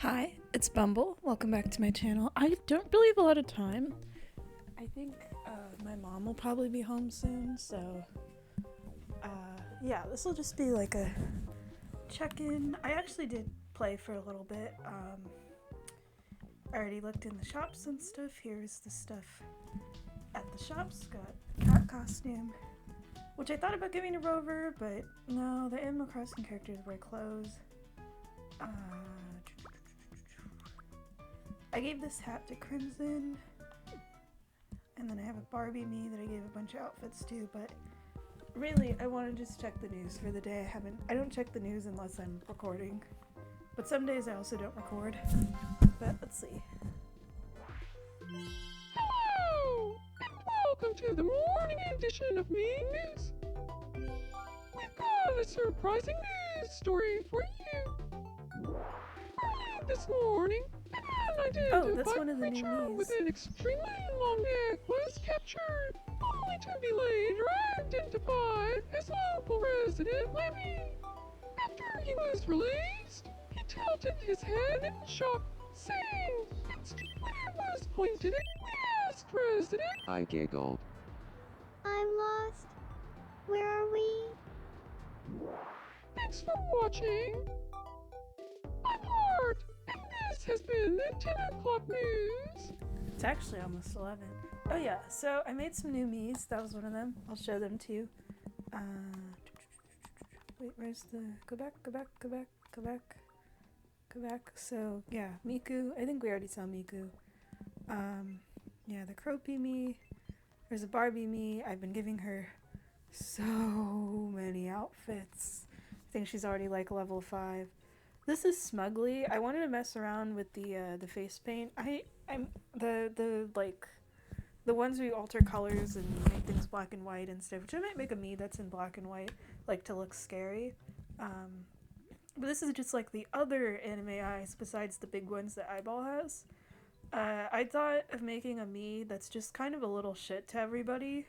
Hi, it's Bumble. Welcome back to my channel. I don't really have a lot of time. I think my mom will probably be home soon, so yeah, this will just be like a check-in. I actually did play for a little bit. I already looked in the shops and stuff. Here's the stuff at the shops. Got cat costume, which I thought about giving to Rover, but no, the Animal Crossing characters wear clothes. I gave this hat to Crimson, and then I have a Barbie me that I gave a bunch of outfits to, but really I want to just check the news for the day. I don't check the news unless I'm recording, but some days I also don't record, but let's see. Hello, and welcome to the morning edition of Main News. We've got a surprising news story for you. Early this morning, an unidentified creature with an extremely long neck was captured, only to be later identified as local resident Lemmy. After he was released, he tilted his head in shock, saying, "Its finger was pointed at West Resident." I giggled. I'm lost. Where are we? Thanks for watching. I'm Art, and this has been the 10 o'clock news. It's actually almost 11. Oh yeah, so I made some new Miis. That was one of them. I'll show them to you. Wait, where's the... Go back. So, yeah, Miku. I think we already saw Miku. Yeah, the Croapy me. There's a Barbie me. I've been giving her so many outfits. I think she's already like level 5. This is Smugly. I wanted to mess around with the face paint. I'm the ones where you alter colors and make things black and white and stuff, which I might make a me that's in black and white, like to look scary. But this is just like the other anime eyes besides the big ones that Eyeball has. I thought of making a me that's just kind of a little shit to everybody.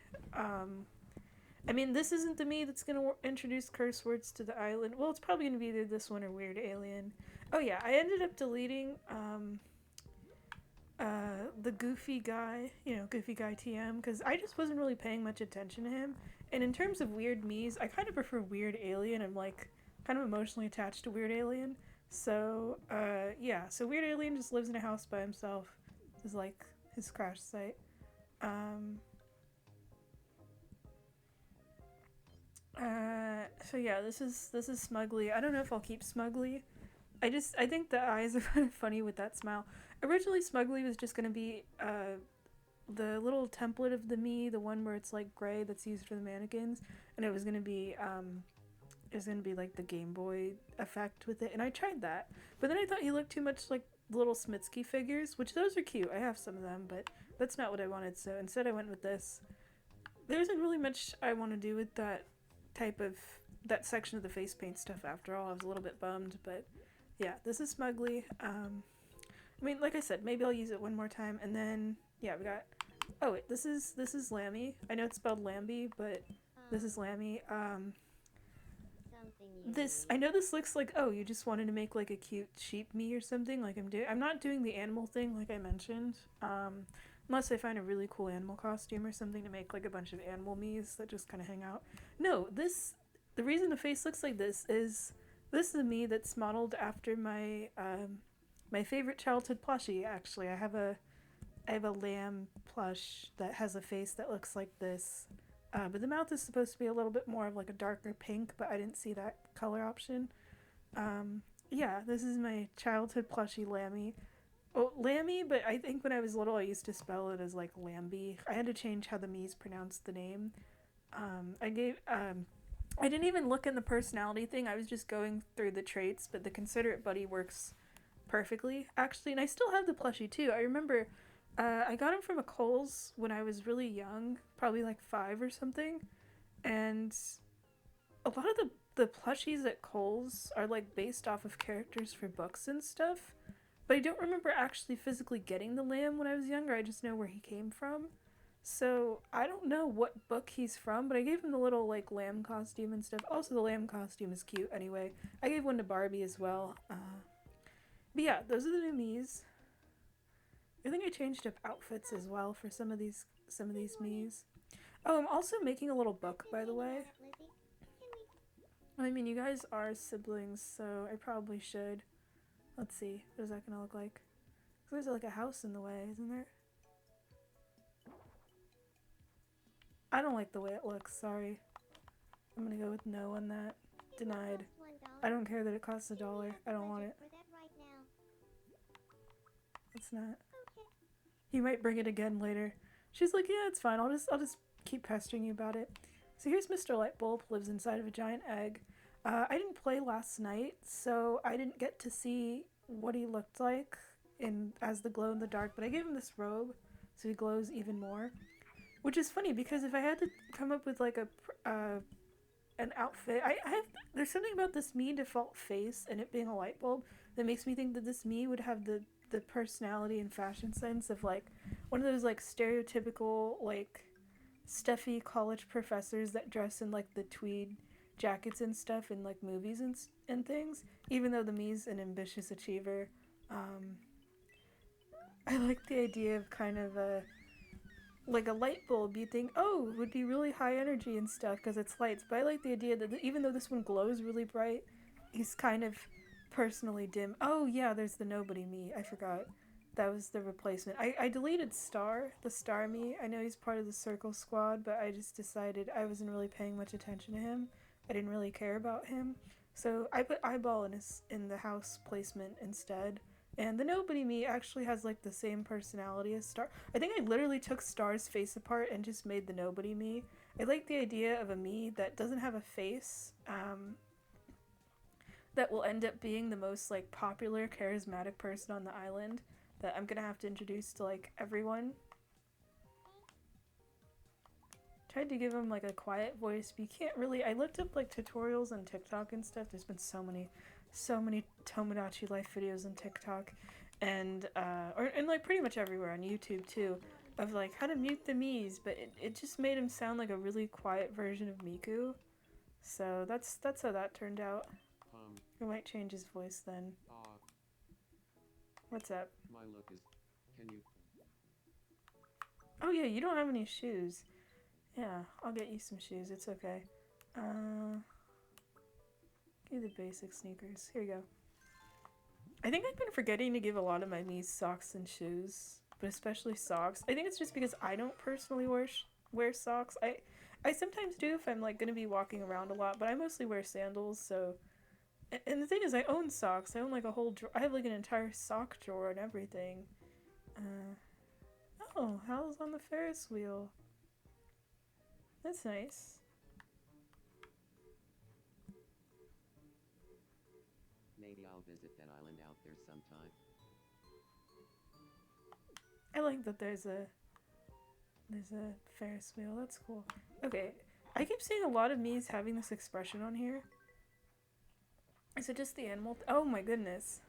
I mean, this isn't the me that's going to introduce curse words to the island. Well, it's probably going to be either this one or Weird Alien. Oh yeah, I ended up deleting the Goofy Guy, Goofy Guy TM, because I just wasn't really paying much attention to him. And in terms of weird me's, I kind of prefer Weird Alien. I'm like kind of emotionally attached to Weird Alien. So, yeah, so Weird Alien just lives in a house by himself. This is like his crash site. So yeah, this is Smugly. I don't know if I'll keep Smugly. I think the eyes are kind of funny with that smile. Originally, Smugly was just gonna be the little template of the me, the one where it's like gray that's used for the mannequins, and it was gonna be like the Game Boy effect with it, and I tried that, but then I thought he looked too much like the little Smitsky figures, which those are cute. I have some of them, but that's not what I wanted. So instead, I went with this. There isn't really much I want to do with that section of the face paint stuff after all. I was a little bit bummed, but yeah, this is Smugly. I mean, like I said, maybe I'll use it one more time, and then yeah, we got... Oh wait, this is Lammy. I know it's spelled Lambie, but this is Lammy. I know this looks like, oh, you just wanted to make like a cute sheep me or something, like I'm not doing the animal thing like I mentioned, unless I find a really cool animal costume or something to make like a bunch of animal me's that just kind of hang out. No, the reason the face looks like this is a me that's modeled after my my favorite childhood plushie. Actually, I have a lamb plush that has a face that looks like this. But the mouth is supposed to be a little bit more of like a darker pink, but I didn't see that color option. Yeah, this is my childhood plushie Lammy. Oh, Lammy, but I think when I was little I used to spell it as like Lambie. I had to change how the me's pronounced the name. I didn't even look in the personality thing. I was just going through the traits, but the Considerate Buddy works perfectly, actually. And I still have the plushie too. I remember... I got him from a Kohl's when I was really young, probably like 5 or something, and a lot of the plushies at Kohl's are like based off of characters for books and stuff, but I don't remember actually physically getting the lamb when I was younger. I just know where he came from, so I don't know what book he's from, but I gave him the little like lamb costume and stuff. Also, the lamb costume is cute anyway. I gave one to Barbie as well. But yeah, those are the new Miis. I think I changed up outfits as well for some of these Miis. Oh, I'm also making a little book, by the way. I mean, you guys are siblings, so I probably should. Let's see. What is that gonna look like? There's like a house in the way, isn't there? I don't like the way it looks, sorry. I'm gonna go with no on that. Denied. I don't care that it costs $1. I don't want it. It's not. He might bring it again later. She's like, yeah, it's fine. I'll just keep pestering you about it. So here's Mr. Lightbulb, lives inside of a giant egg. I didn't play last night, so I didn't get to see what he looked like as the glow in the dark, but I gave him this robe, so he glows even more. Which is funny, because if I had to come up with like an outfit, there's something about this Mii default face and it being a light bulb that makes me think that this Mii would have the personality and fashion sense of like one of those like stereotypical like stuffy college professors that dress in like the tweed jackets and stuff in like movies and things, even though the Mii's an ambitious achiever. I like the idea of kind of like a light bulb. You think, oh, it would be really high energy and stuff because it's lights, but I like the idea that even though this one glows really bright, he's kind of personally dim. Oh yeah, there's the nobody Mii. I forgot. That was the replacement. I deleted the Star Mii. I know he's part of the Circle Squad, but I just decided I wasn't really paying much attention to him. I didn't really care about him. So I put Eyeball in the house placement instead. And the Nobody Mii actually has like the same personality as Star. I think I literally took Star's face apart and just made the Nobody Mii. I like the idea of a Mii that doesn't have a face, that will end up being the most like popular, charismatic person on the island that I'm gonna have to introduce to like everyone. Tried to give him like a quiet voice, but you can't really. I looked up like tutorials on TikTok and stuff. There's been so many Tomodachi life videos on TikTok, and and like pretty much everywhere on YouTube too, of like how to mute the Miis, but it just made him sound like a really quiet version of Miku. So that's how that turned out. I might change his voice then. What's up? My look is. Can you? Oh yeah, you don't have any shoes. Yeah, I'll get you some shoes. It's okay. Give you the basic sneakers. Here you go. I think I've been forgetting to give a lot of my Mii's socks and shoes, but especially socks. I think it's just because I don't personally wear socks. I sometimes do if I'm like gonna be walking around a lot, but I mostly wear sandals. So, and the thing is, I own socks. I own like a whole drawer. I have like an entire sock drawer and everything. Oh, Hal's on the Ferris wheel. That's nice. Maybe I'll visit that island out there sometime. I like that there's a Ferris wheel. That's cool. Okay, I keep seeing a lot of Mii's having this expression on here. Is it just the animal? Oh my goodness.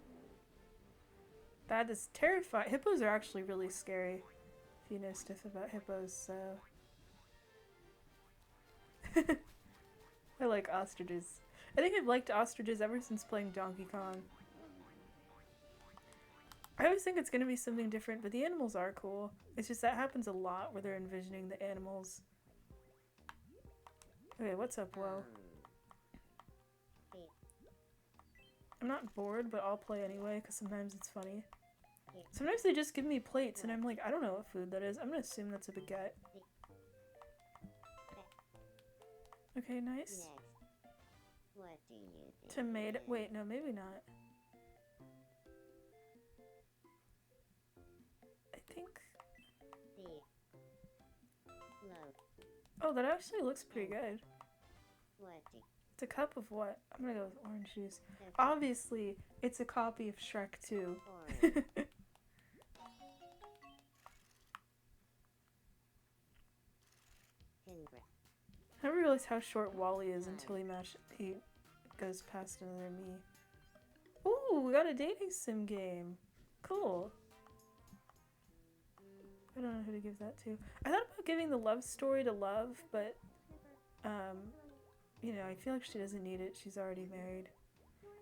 That is terrifying. Hippos are actually really scary. If you know stuff about hippos, so. I like ostriches. I think I've liked ostriches ever since playing Donkey Kong. I always think it's gonna be something different, but the animals are cool. It's just that happens a lot where they're envisioning the animals. Okay, what's up, Woe? I'm not bored, but I'll play anyway, because sometimes it's funny. Sometimes they just give me plates, and I'm like, I don't know what food that is. I'm gonna assume that's a baguette. Okay, nice. What do you think? Tomato. Wait, no, maybe not. I think. Oh, that actually looks pretty good. It's a cup of what? I'm gonna go with orange juice. Obviously, it's a copy of Shrek 2. I never realized how short Wally is until he goes past another Mii. Ooh, we got a dating sim game. Cool. I don't know who to give that to. I thought about giving the love story to Love, but you know, I feel like she doesn't need it. She's already married.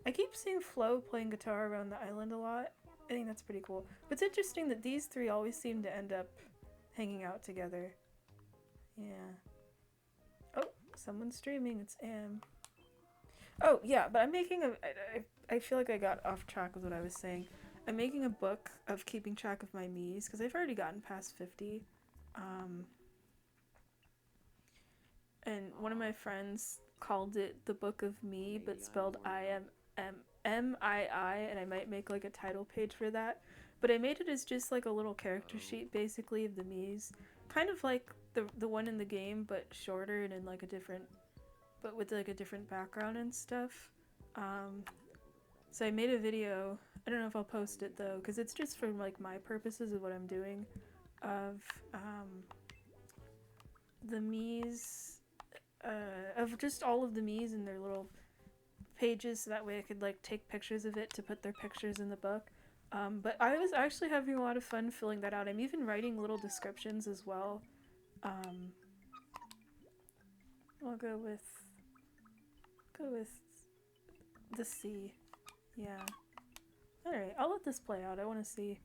I keep seeing Flo playing guitar around the island a lot. I think that's pretty cool. But it's interesting that these three always seem to end up hanging out together. Yeah. Oh, someone's streaming. It's Am. Oh, yeah, but I'm making a... I feel like I got off track with what I was saying. I'm making a book of keeping track of my Miis, because I've already gotten past 50. And one of my friends called it the Book of Me, but spelled I-M-M-M-I-I, and I might make like a title page for that. But I made it as just like a little character sheet, basically, of the Miis. Kind of like the one in the game, but shorter and in like a different... but with like a different background and stuff. So I made a video. I don't know if I'll post it though, because it's just for like my purposes of what I'm doing, of the Miis, of just all of the Miis and their little pages, so that way I could like take pictures of it to put their pictures in the book. But I was actually having a lot of fun filling that out. I'm even writing little descriptions as well. I'll go with the C. Yeah. Alright, I'll let this play out. I want to see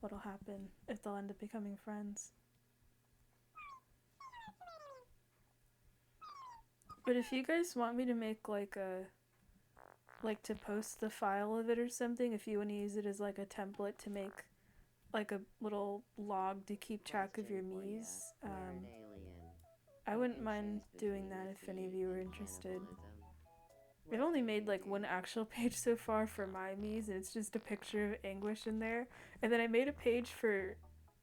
what'll happen, if they'll end up becoming friends. But if you guys want me to make like a... like to post the file of it or something, if you want to use it as like a template to make like a little log to keep track of your Miis, I wouldn't mind doing that if any of you are interested. I've only made like one actual page so far for my Miis, and it's just a picture of Anguish in there. And then I made a page for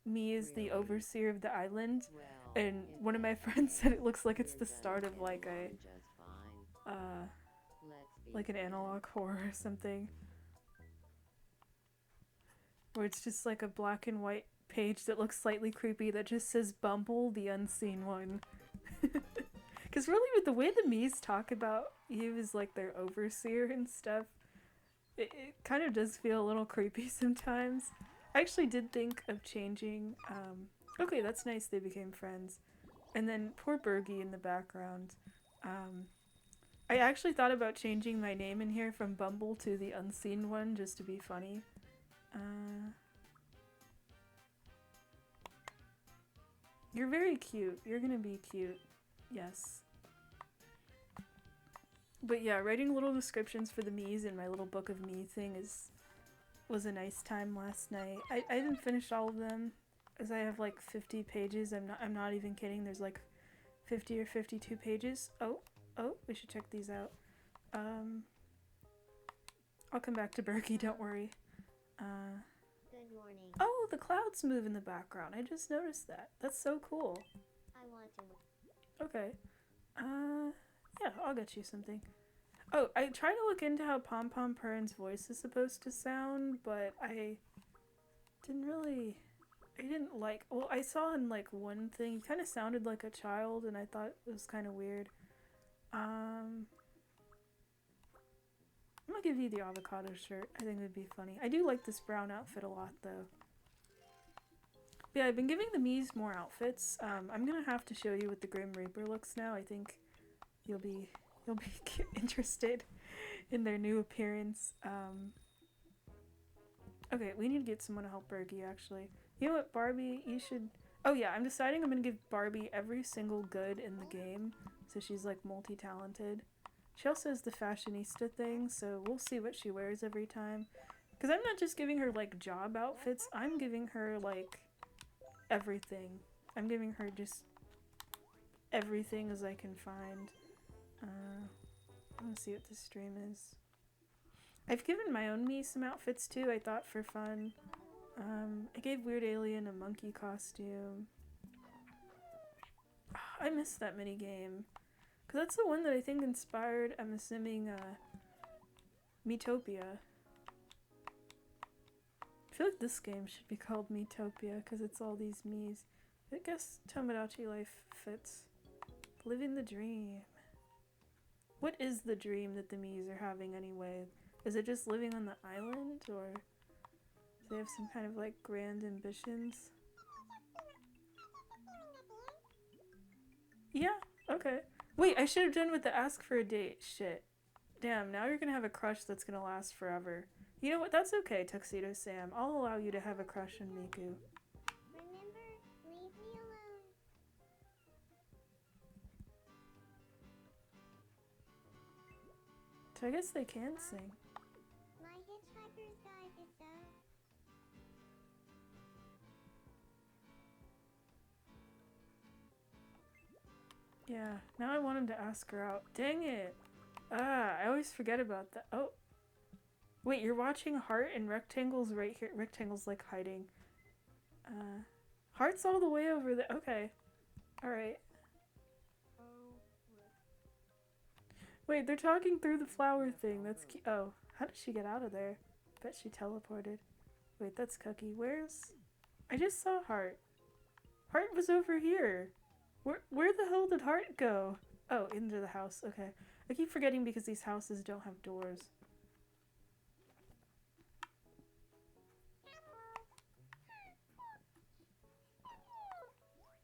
me as the overseer of the island, and one of my friends said it looks like it's the start of like a like an analog horror or something, where it's just like a black and white page that looks slightly creepy that just says Bumble the Unseen One. Because really, with the way the Miis talk about you as like their overseer and stuff, it kind of does feel a little creepy sometimes. I actually did think of changing, okay, that's nice, they became friends. And then poor Bergie in the background. I actually thought about changing my name in here from Bumble to the Unseen One, just to be funny. You're very cute. You're gonna be cute. Yes. But yeah, writing little descriptions for the Miis in my little book of me thing was a nice time last night. I didn't finish all of them, as I have like 50 pages. I'm not even kidding. There's like 50 or 52 pages. Oh, we should check these out. I'll come back to Berkey, don't worry. Good morning. Oh, the clouds move in the background. I just noticed that. That's so cool. I want to. Okay. Yeah, I'll get you something. Oh, I tried to look into how Pom Pom Pern's voice is supposed to sound, but I didn't like, well, I saw in like one thing, he kind of sounded like a child, and I thought it was kind of weird. I'm gonna give you the avocado shirt. I think it'd be funny. I do like this brown outfit a lot, though. But yeah, I've been giving the Miis more outfits. I'm gonna have to show you what the Grim Reaper looks now. I think you'll be interested in their new appearance. Okay, we need to get someone to help Bergie, actually. You know what, Barbie, you should... Oh yeah, I'm deciding I'm gonna give Barbie every single good in the game, so she's like multi-talented. She also has the fashionista thing, so we'll see what she wears every time. Because I'm not just giving her like job outfits, I'm giving her like everything. I'm giving her just everything as I can find. I want to see what this stream is. I've given my own me some outfits too, I thought, for fun. I gave Weird Alien a monkey costume. I missed that minigame. Because that's the one that I think inspired, I'm assuming, Miitopia. I feel like this game should be called Miitopia because it's all these Miis. I guess Tomodachi life fits. Living the dream. What is the dream that the Miis are having anyway? Is it just living on the island, or do they have some kind of like grand ambitions? Yeah, okay. Wait, I should have done with the ask for a date. Shit. Damn, now you're gonna have a crush that's gonna last forever. You know what? That's okay, Tuxedo Sam. I'll allow you to have a crush on Miku. Remember, leave me alone. So I guess they can sing. My hitchhiker's guide is so. Yeah, now I want him to ask her out. Dang it! Ah, I always forget about that. Oh. Wait, you're watching Heart and Rectangle's right here. Rectangle's like hiding. Heart's all the way over there. Okay. Alright. Wait, they're talking through the flower thing. That's cute. Oh, how did she get out of there? Bet she teleported. Wait, that's Cookie. Where's... I just saw Heart. Heart was over here. Where the hell did Heart go? Oh, into the house. Okay. I keep forgetting because these houses don't have doors.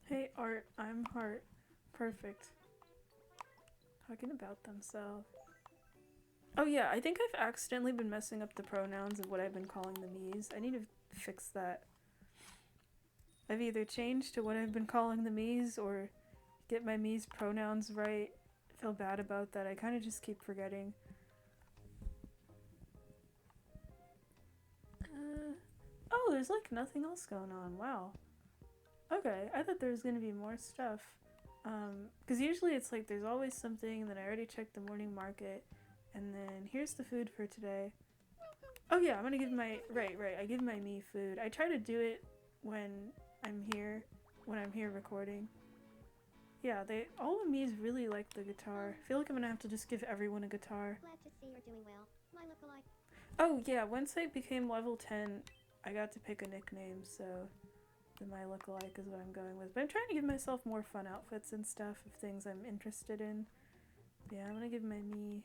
Hey, Art. I'm Heart. Perfect. Talking about themselves. Oh yeah, I think I've accidentally been messing up the pronouns of what I've been calling the Miis. I need to fix that. I've either changed to what I've been calling the Miis or get my Mii's pronouns right. I feel bad about that. I kind of just keep forgetting. Oh, there's like nothing else going on. Wow. Okay, I thought there was gonna be more stuff. Because usually it's like there's always something, and then I already checked the morning market, and then here's the food for today. Oh yeah, I'm gonna give my, right, I give my Mii food. I try to do it when I'm here recording. Yeah, all the Miis really like the guitar. I feel like I'm gonna have to just give everyone a guitar. Glad to see you're doing well. My lookalike. Oh yeah, once I became level 10, I got to pick a nickname, so the my lookalike is what I'm going with. But I'm trying to give myself more fun outfits and stuff of things I'm interested in. But yeah, I'm gonna give my Mii.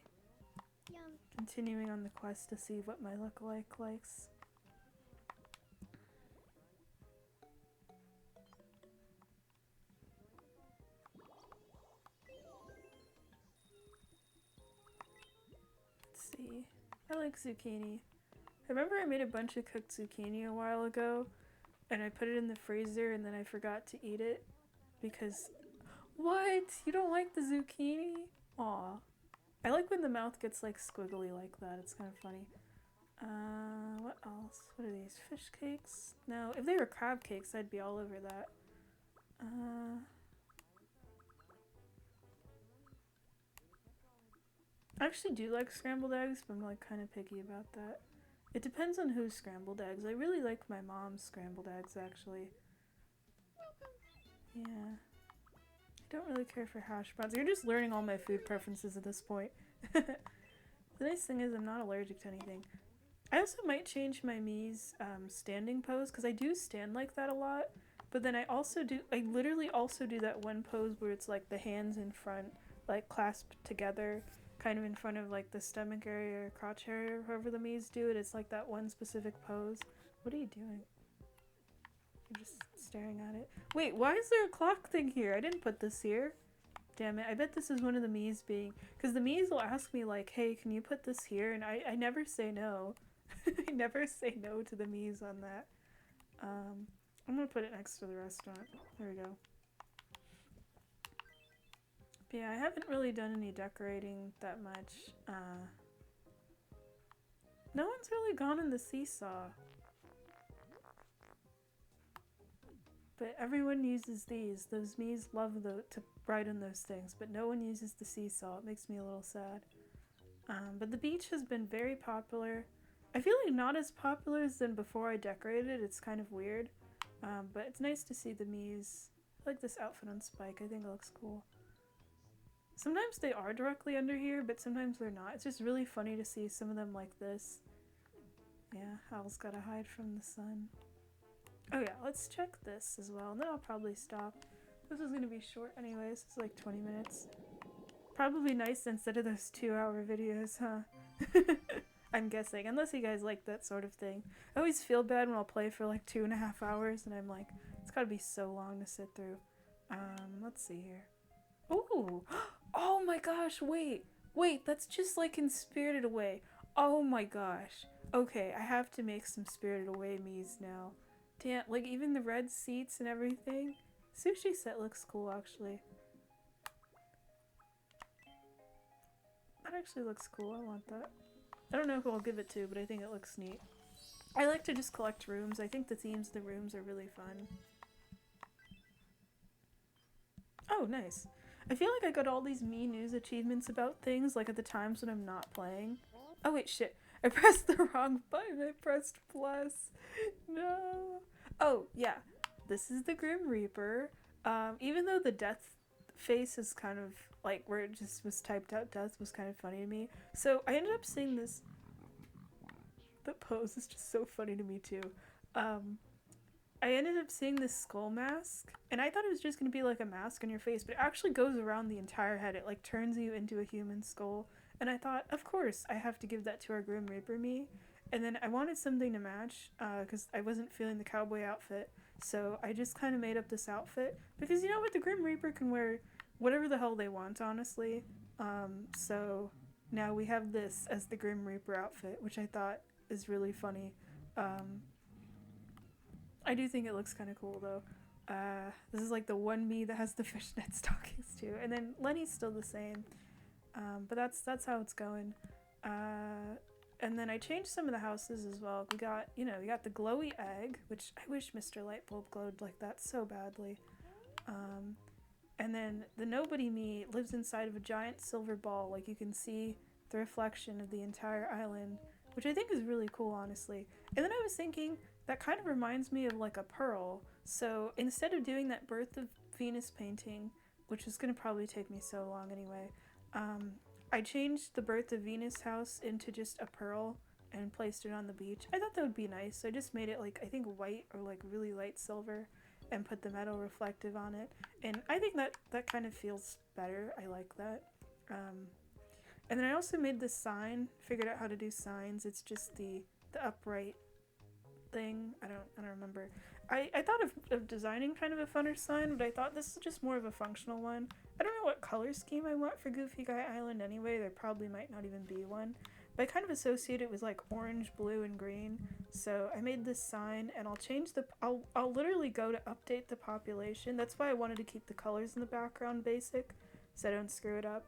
Yum. Continuing on the quest to see what my lookalike likes. Let's see. I like zucchini. I remember I made a bunch of cooked zucchini a while ago, and I put it in the freezer and then I forgot to eat it because... What? You don't like the zucchini? Aw. I like when the mouth gets like squiggly like that. It's kind of funny. What else? What are these? Fish cakes? No, if they were crab cakes, I'd be all over that. I actually do like scrambled eggs, but I'm like kind of picky about that. It depends on whose scrambled eggs. I really like my mom's scrambled eggs, actually. Yeah. I don't really care for hash browns. You're just learning all my food preferences at this point. The nice thing is I'm not allergic to anything. I also might change my Mii's standing pose, because I do stand like that a lot. But then I literally also do that one pose where it's like the hands in front, like clasped together, kind of in front of like the stomach area or crotch area, or however the Mii's do it. It's like that one specific pose. What are you doing? You're just staring at it. Wait, why is there a clock thing here? I didn't put this here. Damn it, I bet this is one of the Mii's being... Because the Mii's will ask me like, hey, can you put this here? And I never say no. I never say no to the Mii's on that. I'm gonna put it next to the restaurant. There we go. But yeah, I haven't really done any decorating that much. No one's really gone in the seesaw. But everyone uses these. Those Mii's love to ride on those things, but no one uses the seesaw. It makes me a little sad. But the beach has been very popular. I feel like not as popular as than before I decorated. It's kind of weird. But it's nice to see the Mii's. I like this outfit on Spike. I think it looks cool. Sometimes they are directly under here, but sometimes they're not. It's just really funny to see some of them like this. Yeah, Hal's gotta hide from the sun. Oh yeah, let's check this as well, and then I'll probably stop. This is gonna be short anyways, it's like 20 minutes. Probably nice instead of those 2-hour videos, huh? I'm guessing, unless you guys like that sort of thing. I always feel bad when I'll play for like 2.5 hours, and I'm like, it's gotta be so long to sit through. Let's see here. Ooh! Oh my gosh, wait! Wait, that's just like in Spirited Away. Oh my gosh. Okay, I have to make some Spirited Away Miis now. Damn, like even the red seats and everything. Sushi set looks cool actually. That actually looks cool. I want that. I don't know who I'll give it to, but I think it looks neat. I like to just collect rooms. I think the themes of the rooms are really fun. Oh, nice. I feel like I got all these me news achievements about things like at the times when I'm not playing. Oh wait, shit. I pressed the wrong button. I pressed plus. No. Oh, yeah. This is the Grim Reaper. Even though the death face is kind of like where it just was typed out death was kind of funny to me. So I ended up seeing this. The pose is just so funny to me too. I ended up seeing this skull mask, and I thought it was just gonna be like a mask on your face, but it actually goes around the entire head. It like turns you into a human skull. And I thought, of course, I have to give that to our Grim Reaper me. And then I wanted something to match, because I wasn't feeling the cowboy outfit. So I just kind of made up this outfit. Because you know what? The Grim Reaper can wear whatever the hell they want, honestly. So now we have this as the Grim Reaper outfit, which I thought is really funny. I do think it looks kind of cool though. This is like the one me that has the fishnet stockings too, and then Lenny's still the same. But that's how it's going. And then I changed some of the houses as well. We got the glowy egg, which I wish Mr. Lightbulb glowed like that so badly. And then the nobody me lives inside of a giant silver ball, like you can see the reflection of the entire island, which I think is really cool, honestly. And then I was thinking, that kind of reminds me of like a pearl. So instead of doing that Birth of Venus painting, which is going to probably take me so long anyway, I changed the Birth of Venus house into just a pearl and placed it on the beach. I thought that would be nice. So I just made it like, I think white or like really light silver and put the metal reflective on it. And I think that kind of feels better. I like that. And then I also made this sign, figured out how to do signs. It's just the upright thing. I don't remember. I thought of designing kind of a funner sign, but I thought this is just more of a functional one. I don't know what color scheme I want for Goofy Guy Island anyway. There probably might not even be one. But I kind of associate it with like orange, blue, and green. So I made this sign, and I'll change the... I'll literally go to update the population. That's why I wanted to keep the colors in the background basic, so I don't screw it up.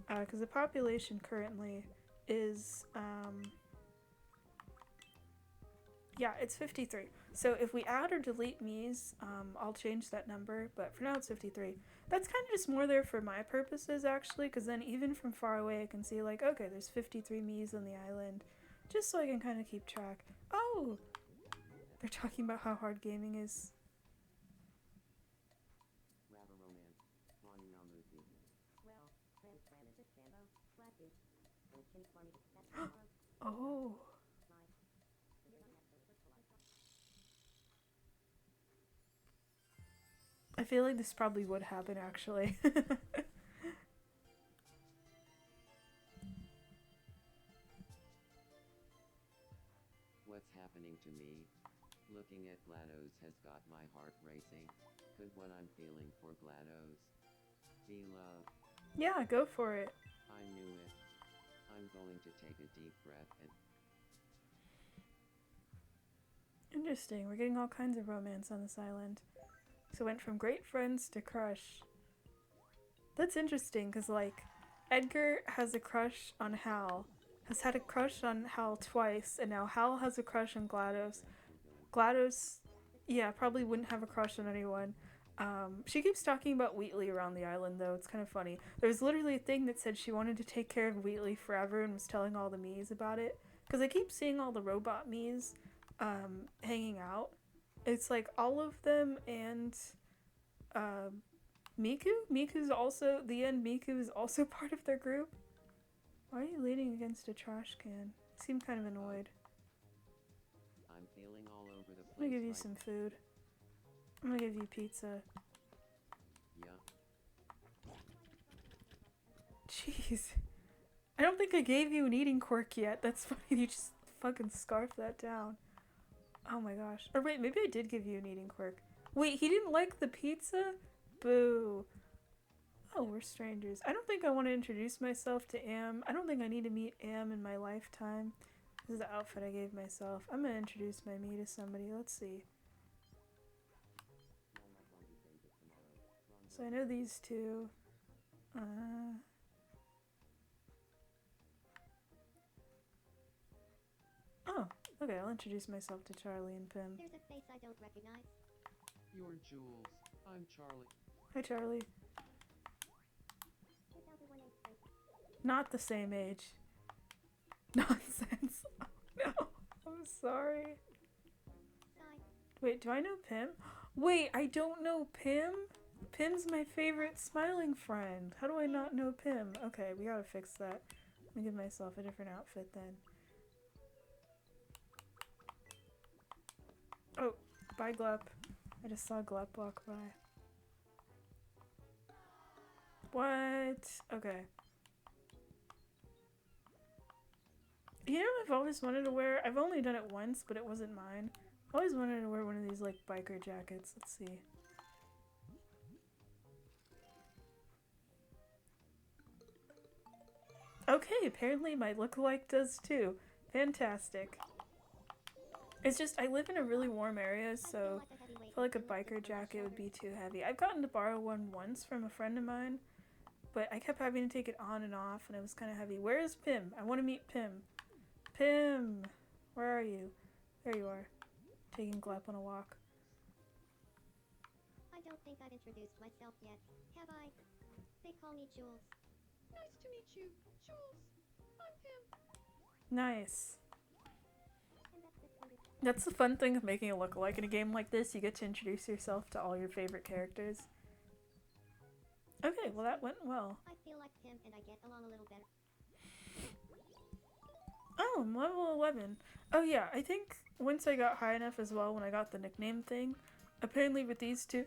Because the population currently is... yeah, it's 53. So if we add or delete me's, I'll change that number, but for now it's 53. That's kind of just more there for my purposes, actually, because then even from far away I can see, like, okay, there's 53 me's on the island, just so I can kind of keep track. Oh! They're talking about how hard gaming is. Rubber romance. Wanting on movie. Well, Fran is just Sambo, Flashy, and Kim's funny. That's Oh. I feel like this probably would happen, actually. What's happening to me? Looking at GLaDOS has got my heart racing. Could what I'm feeling for GLaDOS be love? Yeah, go for it. I knew it. I'm going to take a deep breath and Interesting. We're getting all kinds of romance on this island. So it went from great friends to crush. That's interesting, because, like, Edgar has a crush on Hal, has had a crush on Hal twice, and now Hal has a crush on GLaDOS. GLaDOS, yeah, probably wouldn't have a crush on anyone. She keeps talking about Wheatley around the island, though. It's kind of funny. There was literally a thing that said she wanted to take care of Wheatley forever and was telling all the Miis about it. Because I keep seeing all the robot Miis hanging out. It's like all of them and Miku? Miku's also, the end Miku is also part of their group. Why are you leaning against a trash can? You seem kind of annoyed. I'm feeling all over the place. I'm gonna give you right some food. I'm gonna give you pizza. Yeah. Jeez. I don't think I gave you an eating quirk yet. That's funny. You just fucking scarfed that down. Oh my gosh. Or wait, maybe I did give you an eating quirk. Wait, he didn't like the pizza? Boo. Oh, we're strangers. I don't think I want to introduce myself to Am. I don't think I need to meet Am in my lifetime. This is the outfit I gave myself. I'm gonna introduce my me to somebody. Let's see. So I know these two. Oh, okay, I'll introduce myself to Charlie and Pim. There's a face I don't recognize. You're Jules. I'm Charlie. Hi, Charlie. 2001 age break. Not the same age. Nonsense. No, I'm sorry. Sigh. Wait, do I know Pim? Wait, I don't know Pim? Pim's my favorite smiling friend. How do I not know Pim? Okay, we gotta fix that. Let me give myself a different outfit then. Oh, bye Glup. I just saw Glup walk by. What? Okay. You know, I've always wanted to wear, I've only done it once, but it wasn't mine. I've always wanted to wear one of these, like, biker jackets. Let's see. Okay, apparently my lookalike does too. Fantastic. It's just, I live in a really warm area, so I feel like a biker jacket would be too heavy. I've gotten to borrow one once from a friend of mine, but I kept having to take it on and off, and it was kind of heavy. Where is Pim? I want to meet Pim. Pim! Where are you? There you are. Taking Glup on a walk. I don't think I've introduced myself yet, have I? They call me Jules. Nice to meet you, Jules. I'm Pim. Nice. And that's the kind of That's the fun thing of making a lookalike in a game like this. You get to introduce yourself to all your favorite characters. Okay, well that went well. I feel like Pim and I get along a little better. Oh, I'm level 11. Oh yeah, I think once I got high enough as well when I got the nickname thing, apparently with these two,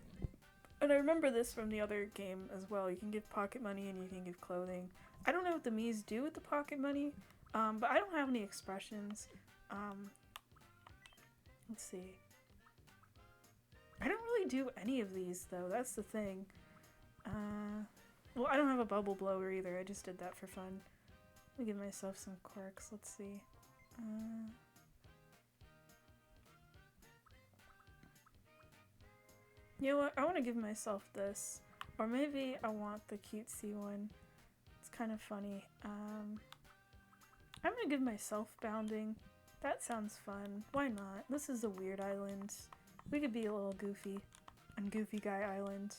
and I remember this from the other game as well, you can give pocket money and you can give clothing. I don't know what the Miis do with the pocket money, but I don't have any expressions. Let's see. I don't really do any of these though, that's the thing. Well, I don't have a bubble blower either, I just did that for fun. Let me give myself some quirks, let's see. You know what, I want to give myself this. Or maybe I want the cutesy one. It's kind of funny. I'm gonna give myself bounding. That sounds fun. Why not? This is a weird island. We could be a little goofy on Goofy Guy Island.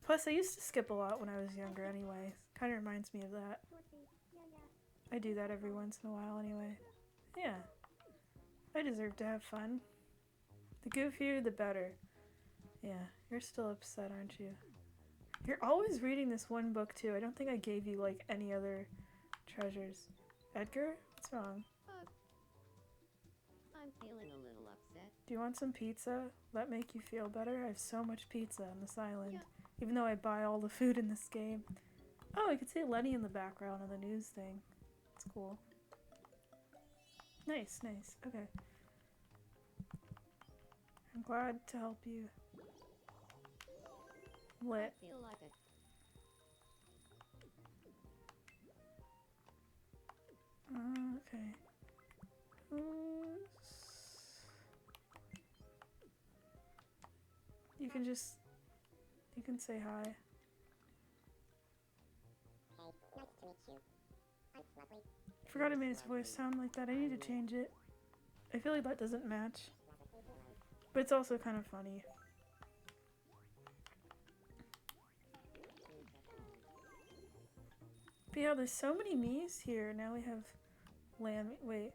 Plus, I used to skip a lot when I was younger anyway. Kind of reminds me of that. Dorothy. Yeah. I do that every once in a while anyway. Yeah. I deserve to have fun. The goofier, the better. Yeah, you're still upset, aren't you? You're always reading this one book too. I don't think I gave you like any other treasures. Edgar? What's wrong? I'm feeling a little upset. Do you want some pizza? Will that make you feel better? I have so much pizza on this island. Yeah. Even though I buy all the food in this game. Oh, I can see Lenny in the background on the news thing. That's cool. Nice, nice. Okay. I'm glad to help you. Lit. I feel like it. Okay. You can just... You can say hi. Hey, nice to meet you. I'm Lovely. I forgot I made his voice sound like that. I need to change it. I feel like that doesn't match. But it's also kind of funny. But yeah, there's so many Miis here. Now we have Lamb. Wait.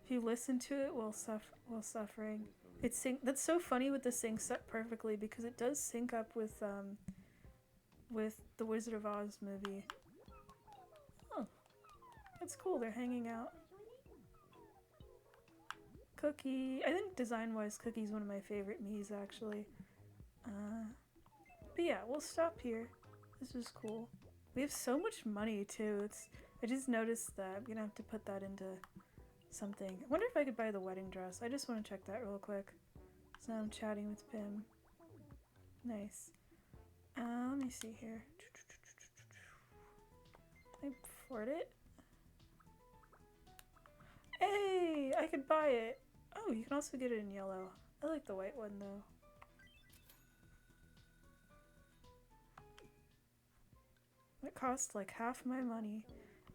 If you listen to it while suffering, it that's so funny with the sync set perfectly because it does sync up with the Wizard of Oz movie. Oh, that's cool. They're hanging out. Cookie. I think design-wise, Cookie's one of my favorite Miis actually. But yeah, we'll stop here. This is cool. We have so much money too. I just noticed that. I'm gonna have to put that into something. I wonder if I could buy the wedding dress. I just want to check that real quick. So I'm chatting with Pim. Nice. Let me see here. Can I afford it? Hey, I could buy it. Oh, you can also get it in yellow. I like the white one though. It cost like half my money.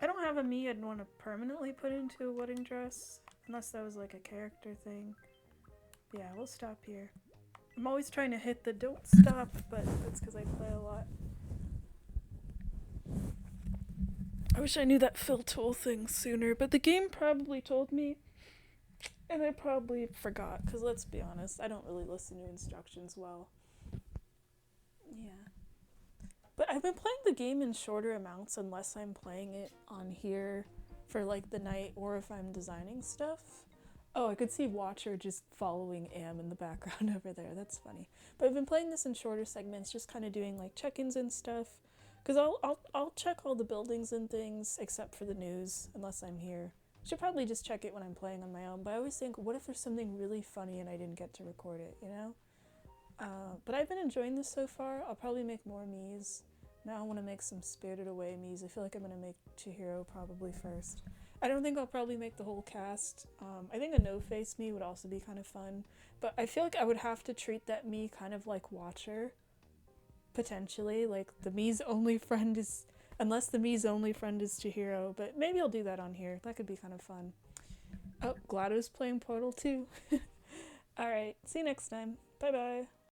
I don't have a me I'd want to permanently put into a wedding dress, unless that was like a character thing. But yeah, we'll stop here. I'm always trying to hit the don't stop, but that's because I play a lot. I wish I knew that fill tool thing sooner, but the game probably told me, and I probably forgot, because let's be honest, I don't really listen to instructions well. Yeah. But I've been playing the game in shorter amounts unless I'm playing it on here for like the night or if I'm designing stuff. Oh, I could see Watcher just following Am in the background over there. That's funny. But I've been playing this in shorter segments, just kind of doing like check-ins and stuff. Because I'll check all the buildings and things except for the news, unless I'm here. Should probably just check it when I'm playing on my own. But I always think, what if there's something really funny and I didn't get to record it, you know? But I've been enjoying this so far. I'll probably make more Miis. Now I want to make some Spirited Away Miis. I feel like I'm going to make Chihiro probably first. I don't think I'll probably make the whole cast. I think a no-face Mii would also be kind of fun. But I feel like I would have to treat that Mii kind of like Watcher. Potentially. Like, the Mii's only friend is... Unless the Mii's only friend is Chihiro. But maybe I'll do that on here. That could be kind of fun. Oh, GLaDOS playing Portal 2. Alright, see you next time. Bye-bye.